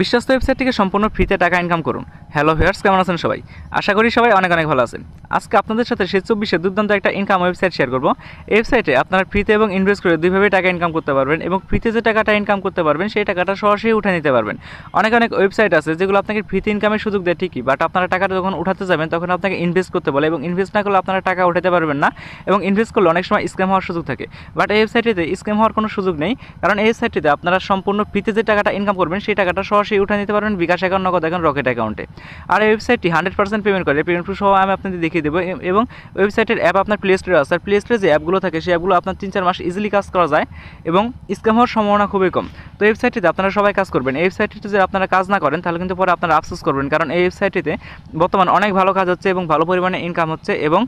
বিশ্বস্ত ওয়েবসাইট থেকে সম্পূর্ণ ফ্রিতে টাকা ইনকাম করুন। হ্যালো ভিউয়ার্স, কেমন আছেন সবাই? আশা করি সবাই অনেক অনেক ভালো আছেন। আজকে আপনাদের সাথে শেষ 24 দুর্দান্ত একটা ইনকাম ওয়েবসাইট শেয়ার করব। এই ওয়েবসাইটে আপনারা ফ্রিতে এবং ইনভেস্ট করে দুইভাবে টাকা ইনকাম করতে পারবেন এবং ফ্রিতে যে টাকাটা ইনকাম করতে পারবেন সেই টাকাটা সরাসরি উঠে নিতে পারবেন। অনেক অনেক ওয়েবসাইট আছে যেগুলো আপনাকে ফ্রিতে ইনকামের সুযোগ দেয় ঠিকই, বাট আপনারা টাকাটা যখন উঠাতে যাবেন তখন আপনাকে ইনভেস্ট করতে বলে এবং ইনভেস্ট না করলে আপনারা টাকা উঠাতে পারবেন না এবং ইনভেস্ট করলে অনেক সময় স্ক্যাম হওয়ার সুযোগ থাকে। বাট এই ওয়েবসাইটিতে স্ক্যাম হওয়ার কোনো সুযোগ নেই, কারণ এই ওয়েবসাইটটিতে আপনারা সম্পূর্ণ ফ্রিতে যে টাকাটা ইনকাম করবেন সেই টাকাটা সরাসরি উঠে নিতে পারবেন বিকাশ অ্যাকাউন্ট, নগদ অ্যাকাউন্ট, রকেট অ্যাকাউন্টে। আর এই ওয়েবসাইটটি 100% পেমেন্ট করে, পেমেন্ট প্রুফ সহ আমি আপনাদের দেখিয়ে দেবো। এবং ওয়েবসাইটের অ্যাপ আপনার প্লে স্টোরে আছে, আর প্লে স্টোরে যে অ্যাপগুলো থাকে সেই অ্যাপগুলো আপনার 3-4 মাস ইজিলি কাজ করা যায় এবং স্ক্যাম হওয়ার সম্ভাবনা খুবই কম। তো এই ওয়েবসাইটটিতে আপনারা সবাই কাজ করবেন। এই ওয়েবসাইটটিতে যদি আপনারা কাজ না করেন তাহলে কিন্তু পরে আপনারা আফসোস করবেন, কারণ এই ওয়েবসাইটটিতে বর্তমান অনেক ভালো কাজ হচ্ছে এবং ভালো পরিমাণে ইনকাম হচ্ছে এবং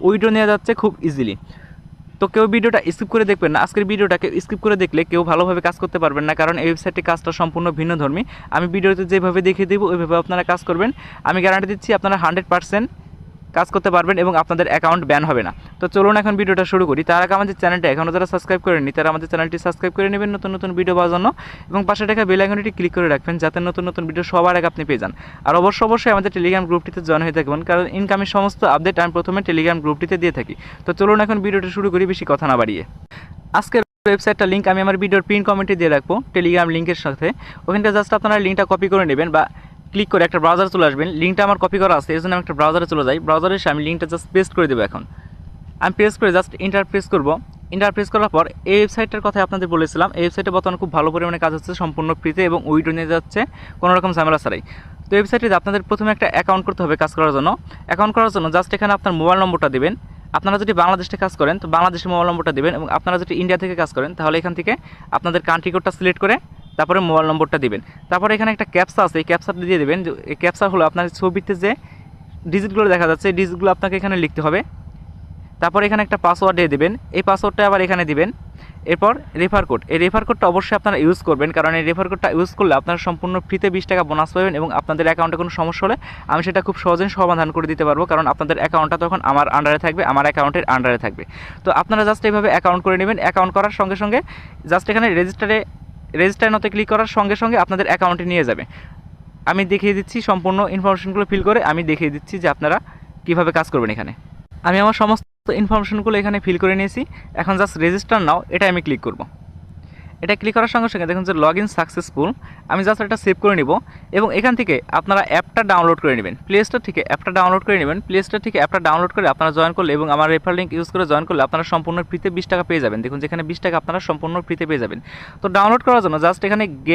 উইড্রো নেওয়া যাচ্ছে খুব ইজিলি। তো কেউ ভিডিওটা স্কিপ করে দেখবেন না। আজকের ভিডিওটাকে স্কিপ করে দেখলে কেউ ভালোভাবে কাজ করতে পারবেন না, কারণ এই ওয়েবসাইটে কাজটা সম্পূর্ণ ভিন্নধর্মী। আমি ভিডিওতে যেভাবে দেখিয়ে দেবো ওইভাবে আপনারা কাজ করবেন। আমি গ্যারান্টি দিচ্ছি আপনারা 100% কাজ করতে পারবেন এবং আপনাদের অ্যাকাউন্ট ব্যান হবে না। তো চলুন এখন ভিডিওটা শুরু করি। তার আগে আমাদের চ্যানেলটা এখনও যারা সাবস্ক্রাইব করেননি তারা আমাদের চ্যানেলটি সাবস্ক্রাইব করে নেবেন নতুন নতুন ভিডিও পাওয়ার জন্য, এবং পাশে থাকা বেল আইকনটি ক্লিক করে রাখবেন যাতে নতুন নতুন ভিডিও সবার আগে আপনি পেয়ে যান। আর অবশ্যই আমাদের টেলিগ্রাম গ্রুপটিতে জয়েন হয়ে থাকবেন, কারণ ইনকামের সমস্ত আপডেট আমি প্রথমে টেলিগ্রাম গ্রুপটিতে দিয়ে থাকি। তো চলুন এখন ভিডিওটা শুরু করি বেশি কথা না বাড়িয়ে। আজকের ওয়েবসাইটটা লিঙ্ক আমি আমার ভিডিওর পিন কমেন্টে দিয়ে রাখবো টেলিগ্রাম লিঙ্কের সাথে। ওখানটা জাস্ট আপনারা লিঙ্কটা কপি করে নেবেন বা ক্লিক করে একটা ব্রাউজারে চলে আসবেন। লিঙ্কটা আমার কপি করা আছে, এই জন্য আমি একটা ব্রাউজারে চলে যাই। ব্রাউজারে এসে আমি লিঙ্কটা জাস্ট পেস্ট করে দেবো। এখন আমি পেস্ট করে জাস্ট ইন্টার প্রেস করবো। ইন্টার প্রেস করার পর এই ওয়েবসাইটটার কথা আপনাদের বলেছিলাম, এই ওয়েবসাইটে বর্তমানে খুব ভালো পরিমাণে কাজ হচ্ছে সম্পূর্ণ ফ্রিতে এবং উইড্রো নিয়ে যাচ্ছে কোনো রকম ঝামেলা ছাড়াই। তো ওয়েবসাইটে আপনাদের প্রথমে একটা অ্যাকাউন্ট করতে হবে কাজ করার জন্য। অ্যাকাউন্ট করার জন্য জাস্ট এখানে আপনার মোবাইল নম্বরটা দেবেন। আপনারা যদি বাংলাদেশ থেকে কাজ করেন তো বাংলাদেশের মোবাইল নম্বরটা দেবেন, এবং আপনারা যদি ইন্ডিয়া থেকে কাজ করেন তাহলে এখান থেকে আপনাদের কান্ট্রি কোডটা সিলেক্ট করে তারপরে মোবাইল নম্বরটা দিবেন। তারপরে এখানে একটা ক্যাপচা আছে, এই ক্যাপচাটা দিয়ে দেবেন। এই ক্যাপচা হলো আপনার ছবিতে যে ডিজিটগুলো দেখা যাচ্ছে এই ডিজিটগুলো আপনাকে এখানে লিখতে হবে। তারপর এখানে একটা পাসওয়ার্ড দিয়ে দেবেন, এই পাসওয়ার্ডটা আবার এখানে দিবেন। এরপর রেফার কোড, এই রেফার কোডটা অবশ্যই আপনারা ইউজ করবেন, কারণ এই রেফার কোডটা ইউজ করলে আপনারা সম্পূর্ণ ফ্রিতে 20 টাকা বোনাস পাবেন এবং আপনাদের অ্যাকাউন্টে কোনো সমস্যা হলে আমি সেটা খুব সহজেই সমাধান করে দিতে পারবো, কারণ আপনাদের অ্যাকাউন্টটা তখন আমার আন্ডারে থাকবে, আমার অ্যাকাউন্টের আন্ডারে থাকবে। তো আপনারা জাস্ট এইভাবে অ্যাকাউন্ট করে নেবেন। অ্যাকাউন্ট করার সঙ্গে সঙ্গে জাস্ট এখানে রেজিস্টার নতে ক্লিক করার সঙ্গে সঙ্গে আপনাদের অ্যাকাউন্টে নিয়ে যাবে। আমি দেখিয়ে দিচ্ছি সম্পূর্ণ ইনফরমেশনগুলো ফিল করে, আমি দেখিয়ে দিচ্ছি যে আপনারা কীভাবে কাজ করবেন। এখানে আমি আমার সমস্ত ইনফরমেশনগুলো এখানে ফিল করে নিয়েছি। এখন জাস্ট রেজিস্টার নাও, এটা আমি ক্লিক করব। এটা ক্লিক করার সঙ্গে সঙ্গে দেখুন যে লগ ইন সাকসেসফুল। আমি জাস্ট এটা সেভ করে নিব এবং এখান থেকে আপনারা অ্যাপটা ডাউনলোড করে নেবেন। প্লে স্টোর থেকে অ্যাপটা ডাউনলোড করে নেবেন। প্লে স্টোর থেকে অ্যাপটা ডাউনলোড করে আপনারা জয়েন করলে এবং আমার রেফার লিঙ্ক ইউজ করে জয়েন করলে আপনারা সম্পূর্ণ ফ্রিতে 20 টাকা পেয়ে যাবেন। দেখুন যেখানে 20 টাকা আপনারা সম্পূর্ণ ফ্রিতে পেয়ে যাবেন। তো ডাউনলোড করার জন্য জাস্ট এখানে গেট